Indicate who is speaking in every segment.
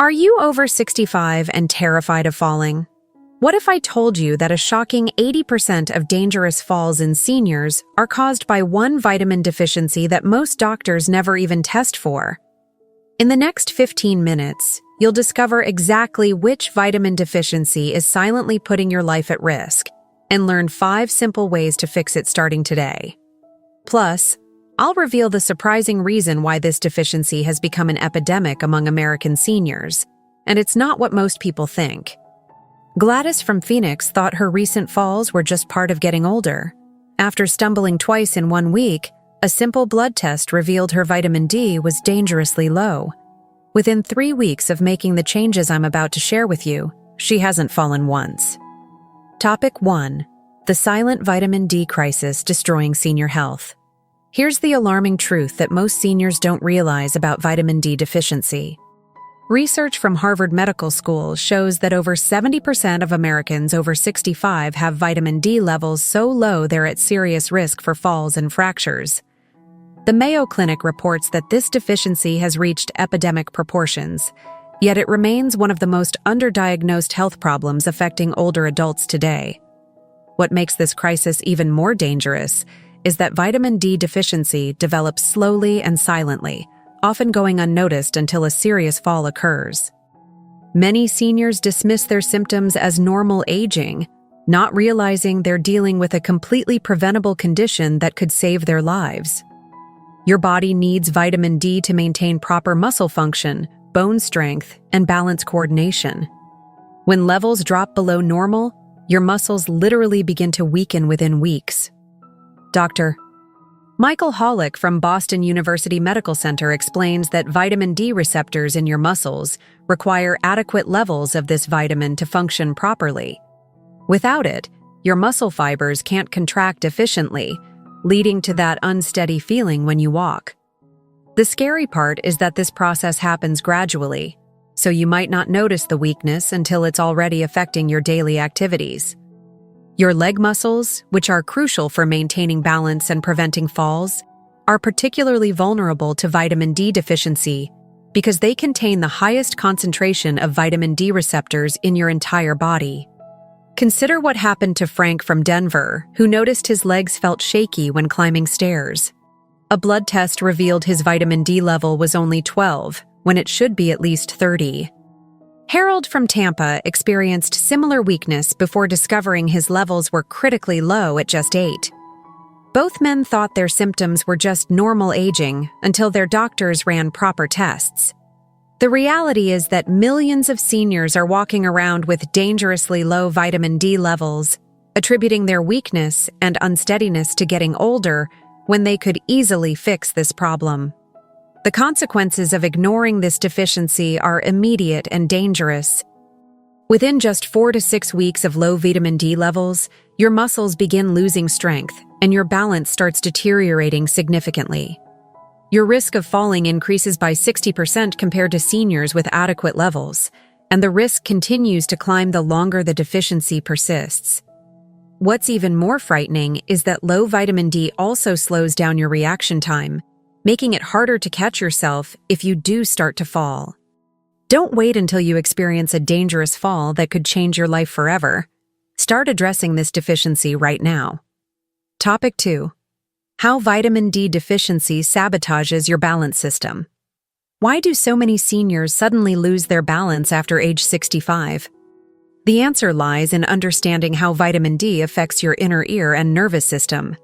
Speaker 1: Are you over 65 and terrified of falling? What if I told you that a shocking 80% of dangerous falls in seniors are caused by one vitamin deficiency that most doctors never even test for? In the next 15 minutes, you'll discover exactly which vitamin deficiency is silently putting your life at risk and learn 5 simple ways to fix it starting today. Plus, I'll reveal the surprising reason why this deficiency has become an epidemic among American seniors, and it's not what most people think. Gladys from Phoenix thought her recent falls were just part of getting older. After stumbling twice in 1 week, a simple blood test revealed her vitamin D was dangerously low. Within 3 weeks of making the changes I'm about to share with you, she hasn't fallen once. Topic 1. The silent vitamin D crisis destroying senior health. Here's the alarming truth that most seniors don't realize about vitamin D deficiency. Research from Harvard Medical School shows that over 70% of Americans over 65 have vitamin D levels so low they're at serious risk for falls and fractures. The Mayo Clinic reports that this deficiency has reached epidemic proportions, yet it remains one of the most underdiagnosed health problems affecting older adults today. What makes this crisis even more dangerous is that vitamin D deficiency develops slowly and silently, often going unnoticed until a serious fall occurs. Many seniors dismiss their symptoms as normal aging, not realizing they're dealing with a completely preventable condition that could save their lives. Your body needs vitamin D to maintain proper muscle function, bone strength, and balance coordination. When levels drop below normal, your muscles literally begin to weaken within weeks. Dr. Michael Hollick from Boston University Medical Center explains that vitamin D receptors in your muscles require adequate levels of this vitamin to function properly. Without it, your muscle fibers can't contract efficiently, leading to that unsteady feeling when you walk. The scary part is that this process happens gradually, so you might not notice the weakness until it's already affecting your daily activities. Your leg muscles, which are crucial for maintaining balance and preventing falls, are particularly vulnerable to vitamin D deficiency because they contain the highest concentration of vitamin D receptors in your entire body. Consider what happened to Frank from Denver, who noticed his legs felt shaky when climbing stairs. A blood test revealed his vitamin D level was only 12, when it should be at least 30. Harold from Tampa experienced similar weakness before discovering his levels were critically low at just 8. Both men thought their symptoms were just normal aging until their doctors ran proper tests. The reality is that millions of seniors are walking around with dangerously low vitamin D levels, attributing their weakness and unsteadiness to getting older when they could easily fix this problem. The consequences of ignoring this deficiency are immediate and dangerous. Within just 4 to 6 weeks of low vitamin D levels, your muscles begin losing strength and your balance starts deteriorating significantly. Your risk of falling increases by 60% compared to seniors with adequate levels, and the risk continues to climb the longer the deficiency persists. What's even more frightening is that low vitamin D also slows down your reaction time, making it harder to catch yourself if you do start to fall. Don't wait until you experience a dangerous fall that could change your life forever. Start addressing this deficiency right now. Topic 2. How vitamin D deficiency sabotages your balance system. Why do so many seniors suddenly lose their balance after age 65? The answer lies in understanding how vitamin D affects your inner ear and nervous system.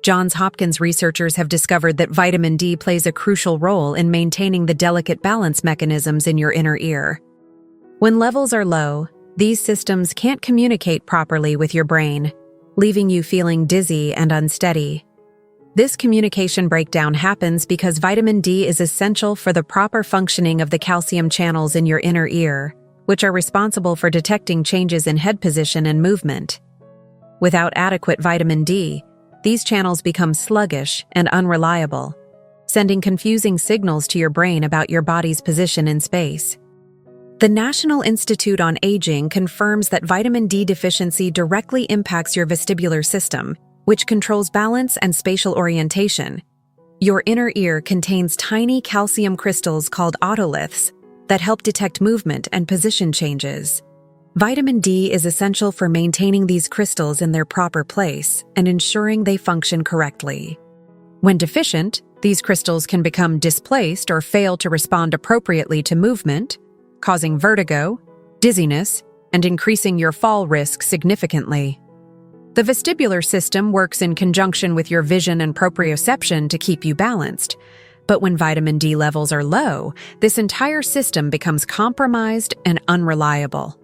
Speaker 1: Johns Hopkins researchers have discovered that vitamin D plays a crucial role in maintaining the delicate balance mechanisms in your inner ear. When levels are low, these systems can't communicate properly with your brain, leaving you feeling dizzy and unsteady. This communication breakdown happens because vitamin D is essential for the proper functioning of the calcium channels in your inner ear, which are responsible for detecting changes in head position and movement. Without adequate vitamin D, these channels become sluggish and unreliable, sending confusing signals to your brain about your body's position in space. The National Institute on Aging confirms that vitamin D deficiency directly impacts your vestibular system, which controls balance and spatial orientation. Your inner ear contains tiny calcium crystals called otoliths that help detect movement and position changes. Vitamin D is essential for maintaining these crystals in their proper place and ensuring they function correctly. When deficient, these crystals can become displaced or fail to respond appropriately to movement, causing vertigo, dizziness, and increasing your fall risk significantly. The vestibular system works in conjunction with your vision and proprioception to keep you balanced, but when vitamin D levels are low, this entire system becomes compromised and unreliable.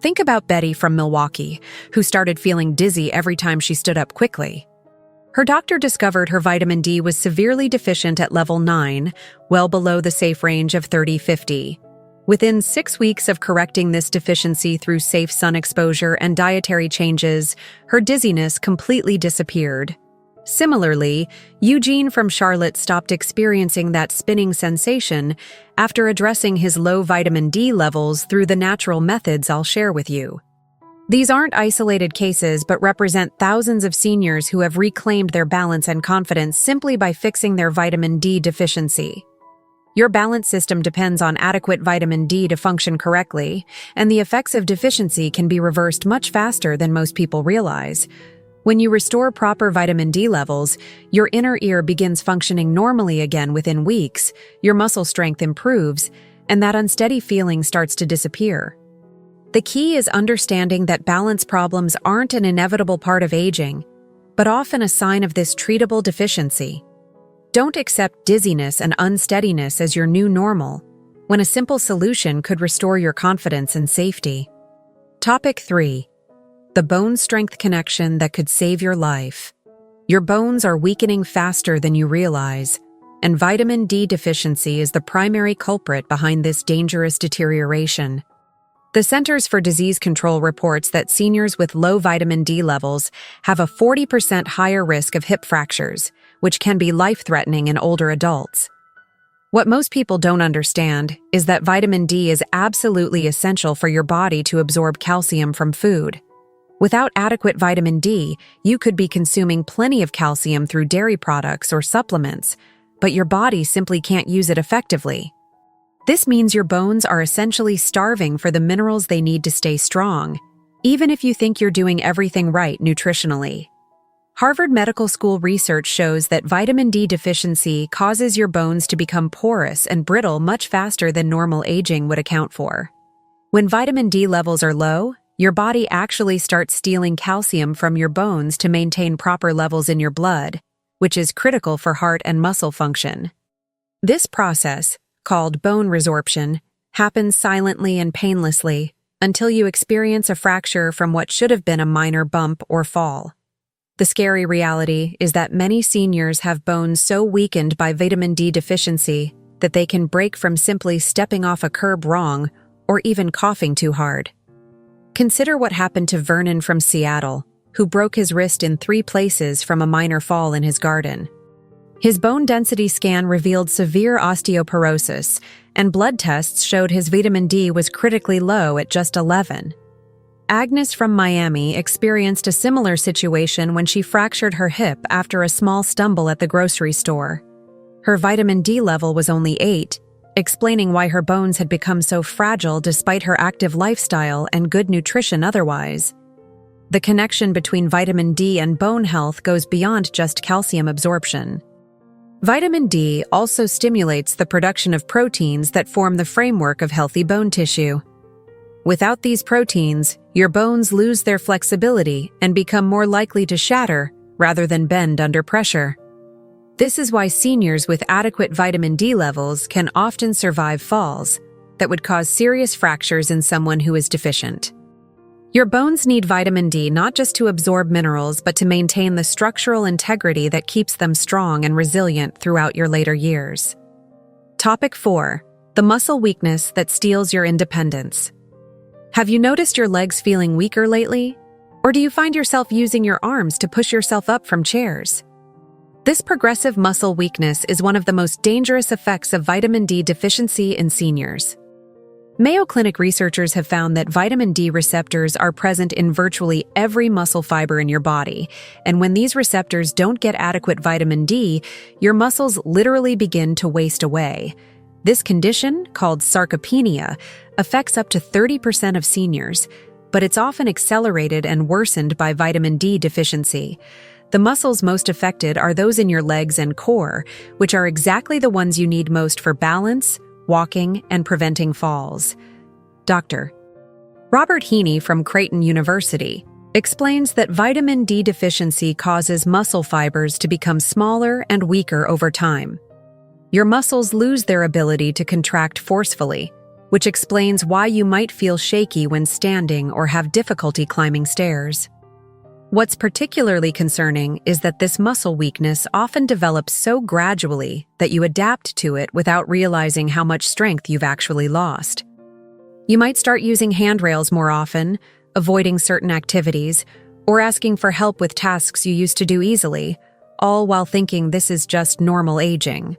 Speaker 1: Think about Betty from Milwaukee, who started feeling dizzy every time she stood up quickly. Her doctor discovered her vitamin D was severely deficient at level 9, well below the safe range of 30-50. Within 6 weeks of correcting this deficiency through safe sun exposure and dietary changes, her dizziness completely disappeared. Similarly, Eugene from Charlotte stopped experiencing that spinning sensation after addressing his low vitamin D levels through the natural methods I'll share with you. These aren't isolated cases but represent thousands of seniors who have reclaimed their balance and confidence simply by fixing their vitamin D deficiency. Your balance system depends on adequate vitamin D to function correctly, and the effects of deficiency can be reversed much faster than most people realize. When you restore proper vitamin D levels, your inner ear begins functioning normally again within weeks, your muscle strength improves, and that unsteady feeling starts to disappear. The key is understanding that balance problems aren't an inevitable part of aging, but often a sign of this treatable deficiency. Don't accept dizziness and unsteadiness as your new normal, when a simple solution could restore your confidence and safety. Topic 3. The bone strength connection that could save your life. Your bones are weakening faster than you realize, and vitamin D deficiency is the primary culprit behind this dangerous deterioration. The Centers for Disease Control reports that seniors with low vitamin D levels have a 40% higher risk of hip fractures, which can be life-threatening in older adults. What most people don't understand is that vitamin D is absolutely essential for your body to absorb calcium from food. Without adequate vitamin D, you could be consuming plenty of calcium through dairy products or supplements, but your body simply can't use it effectively. This means your bones are essentially starving for the minerals they need to stay strong, even if you think you're doing everything right nutritionally. Harvard Medical School research shows that vitamin D deficiency causes your bones to become porous and brittle much faster than normal aging would account for. When vitamin D levels are low, your body actually starts stealing calcium from your bones to maintain proper levels in your blood, which is critical for heart and muscle function. This process, called bone resorption, happens silently and painlessly until you experience a fracture from what should have been a minor bump or fall. The scary reality is that many seniors have bones so weakened by vitamin D deficiency that they can break from simply stepping off a curb wrong or even coughing too hard. Consider what happened to Vernon from Seattle, who broke his wrist in 3 places from a minor fall in his garden. His bone density scan revealed severe osteoporosis, and blood tests showed his vitamin D was critically low at just 11. Agnes from Miami experienced a similar situation when she fractured her hip after a small stumble at the grocery store. Her vitamin D level was only 8, explaining why her bones had become so fragile despite her active lifestyle and good nutrition otherwise. The connection between vitamin D and bone health goes beyond just calcium absorption. Vitamin D also stimulates the production of proteins that form the framework of healthy bone tissue. Without these proteins, your bones lose their flexibility and become more likely to shatter rather than bend under pressure. This is why seniors with adequate vitamin D levels can often survive falls that would cause serious fractures in someone who is deficient. Your bones need vitamin D not just to absorb minerals, but to maintain the structural integrity that keeps them strong and resilient throughout your later years. Topic 4. The muscle weakness that steals your independence. Have you noticed your legs feeling weaker lately? Or do you find yourself using your arms to push yourself up from chairs? This progressive muscle weakness is one of the most dangerous effects of vitamin D deficiency in seniors. Mayo Clinic researchers have found that vitamin D receptors are present in virtually every muscle fiber in your body, and when these receptors don't get adequate vitamin D, your muscles literally begin to waste away. This condition, called sarcopenia, affects up to 30% of seniors, but it's often accelerated and worsened by vitamin D deficiency. The muscles most affected are those in your legs and core, which are exactly the ones you need most for balance, walking, and preventing falls. Dr. Robert Heaney from Creighton University explains that vitamin D deficiency causes muscle fibers to become smaller and weaker over time. Your muscles lose their ability to contract forcefully, which explains why you might feel shaky when standing or have difficulty climbing stairs. What's particularly concerning is that this muscle weakness often develops so gradually that you adapt to it without realizing how much strength you've actually lost. You might start using handrails more often, avoiding certain activities, or asking for help with tasks you used to do easily, all while thinking this is just normal aging.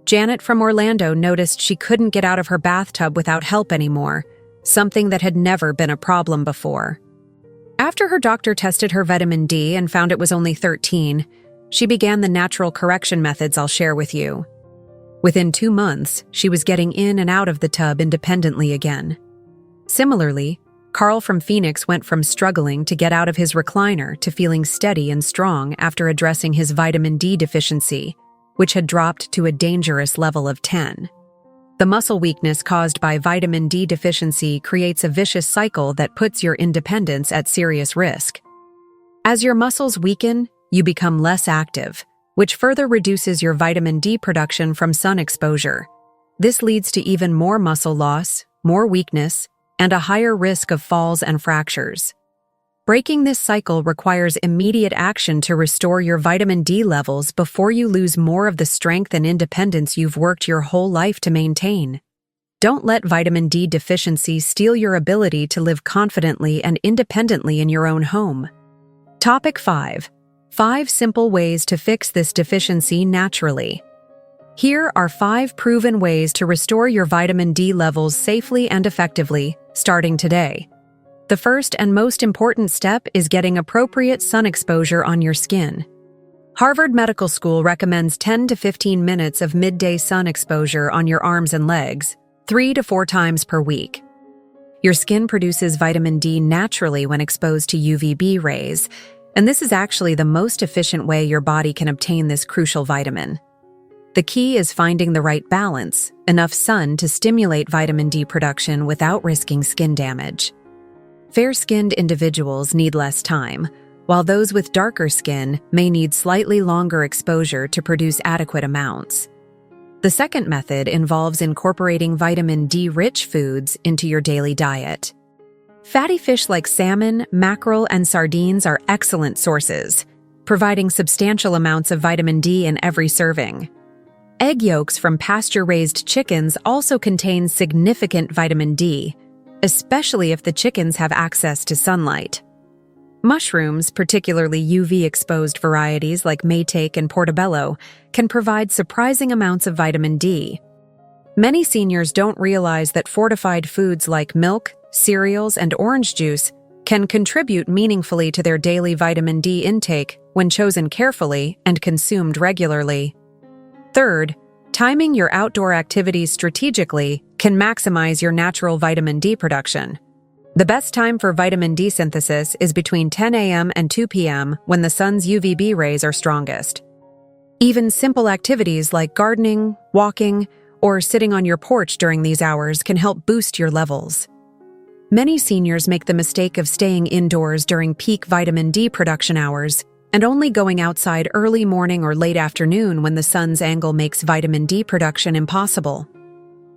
Speaker 1: Janet from Orlando noticed she couldn't get out of her bathtub without help anymore, something that had never been a problem before. After her doctor tested her vitamin D and found it was only 13, she began the natural correction methods I'll share with you. Within 2 months, she was getting in and out of the tub independently again. Similarly, Carl from Phoenix went from struggling to get out of his recliner to feeling steady and strong after addressing his vitamin D deficiency, which had dropped to a dangerous level of 10. The muscle weakness caused by vitamin D deficiency creates a vicious cycle that puts your independence at serious risk. As your muscles weaken, you become less active, which further reduces your vitamin D production from sun exposure. This leads to even more muscle loss, more weakness, and a higher risk of falls and fractures. Breaking this cycle requires immediate action to restore your vitamin D levels before you lose more of the strength and independence you've worked your whole life to maintain. Don't let vitamin D deficiency steal your ability to live confidently and independently in your own home. Topic 5. 5 simple ways to fix this deficiency naturally. Here are 5 proven ways to restore your vitamin D levels safely and effectively, starting today. The first and most important step is getting appropriate sun exposure on your skin. Harvard Medical School recommends 10 to 15 minutes of midday sun exposure on your arms and legs, 3 to 4 times per week. Your skin produces vitamin D naturally when exposed to UVB rays, and this is actually the most efficient way your body can obtain this crucial vitamin. The key is finding the right balance, enough sun to stimulate vitamin D production without risking skin damage. Fair-skinned individuals need less time, while those with darker skin may need slightly longer exposure to produce adequate amounts. The second method involves incorporating vitamin D-rich foods into your daily diet. Fatty fish like salmon, mackerel, and sardines are excellent sources, providing substantial amounts of vitamin D in every serving. Egg yolks from pasture-raised chickens also contain significant vitamin D, especially if the chickens have access to sunlight. Mushrooms, particularly UV-exposed varieties like maitake and portobello, can provide surprising amounts of vitamin D. Many seniors don't realize that fortified foods like milk, cereals, and orange juice can contribute meaningfully to their daily vitamin D intake when chosen carefully and consumed regularly. Third, timing your outdoor activities strategically can maximize your natural vitamin D production. The best time for vitamin D synthesis is between 10 a.m. and 2 p.m. when the sun's UVB rays are strongest. Even simple activities like gardening, walking, or sitting on your porch during these hours can help boost your levels. Many seniors make the mistake of staying indoors during peak vitamin D production hours and only going outside early morning or late afternoon when the sun's angle makes vitamin D production impossible.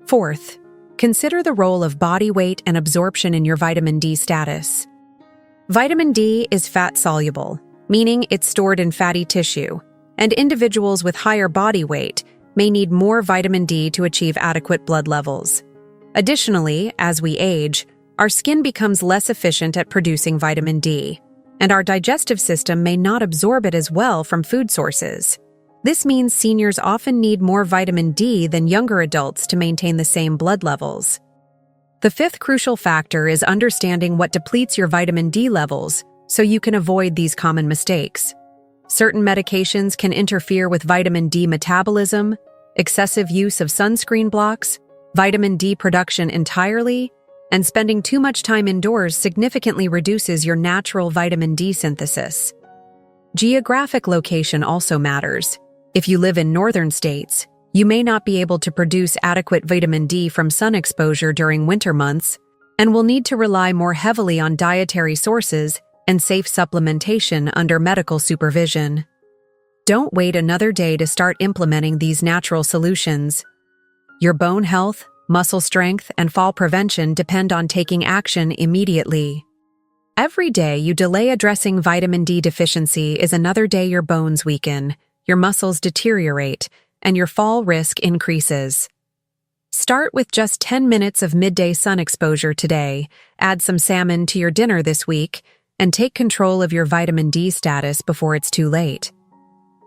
Speaker 1: Fourth, consider the role of body weight and absorption in your vitamin D status. Vitamin D is fat-soluble, meaning it's stored in fatty tissue, and individuals with higher body weight may need more vitamin D to achieve adequate blood levels. Additionally, as we age, our skin becomes less efficient at producing vitamin D, and our digestive system may not absorb it as well from food sources. This means seniors often need more vitamin D than younger adults to maintain the same blood levels. The fifth crucial factor is understanding what depletes your vitamin D levels so you can avoid these common mistakes. Certain medications can interfere with vitamin D metabolism, excessive use of sunscreen blocks, vitamin D production entirely, and spending too much time indoors significantly reduces your natural vitamin D synthesis. Geographic location also matters. If you live in northern states, you may not be able to produce adequate vitamin D from sun exposure during winter months and will need to rely more heavily on dietary sources and safe supplementation under medical supervision. Don't wait another day to start implementing these natural solutions. Your bone health, muscle strength, and fall prevention depend on taking action immediately. Every day you delay addressing vitamin D deficiency is another day your bones weaken, your muscles deteriorate, and your fall risk increases. Start with just 10 minutes of midday sun exposure today, add some salmon to your dinner this week, and take control of your vitamin D status before it's too late.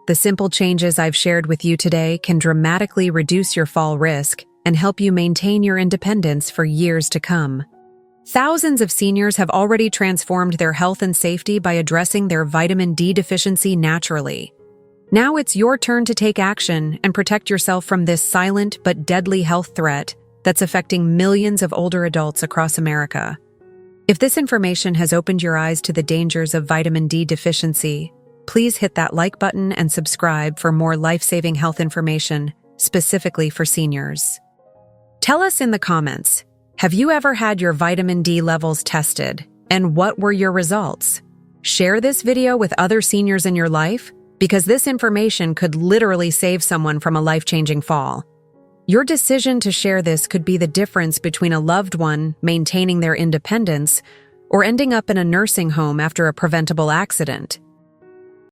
Speaker 1: The simple changes I've shared with you today can dramatically reduce your fall risk and help you maintain your independence for years to come. Thousands of seniors have already transformed their health and safety by addressing their vitamin D deficiency naturally. Now it's your turn to take action and protect yourself from this silent but deadly health threat that's affecting millions of older adults across America. If this information has opened your eyes to the dangers of vitamin D deficiency, please hit that like button and subscribe for more life-saving health information, specifically for seniors. Tell us in the comments, have you ever had your vitamin D levels tested, and what were your results? Share this video with other seniors in your life, because this information could literally save someone from a life-changing fall. Your decision to share this could be the difference between a loved one maintaining their independence or ending up in a nursing home after a preventable accident.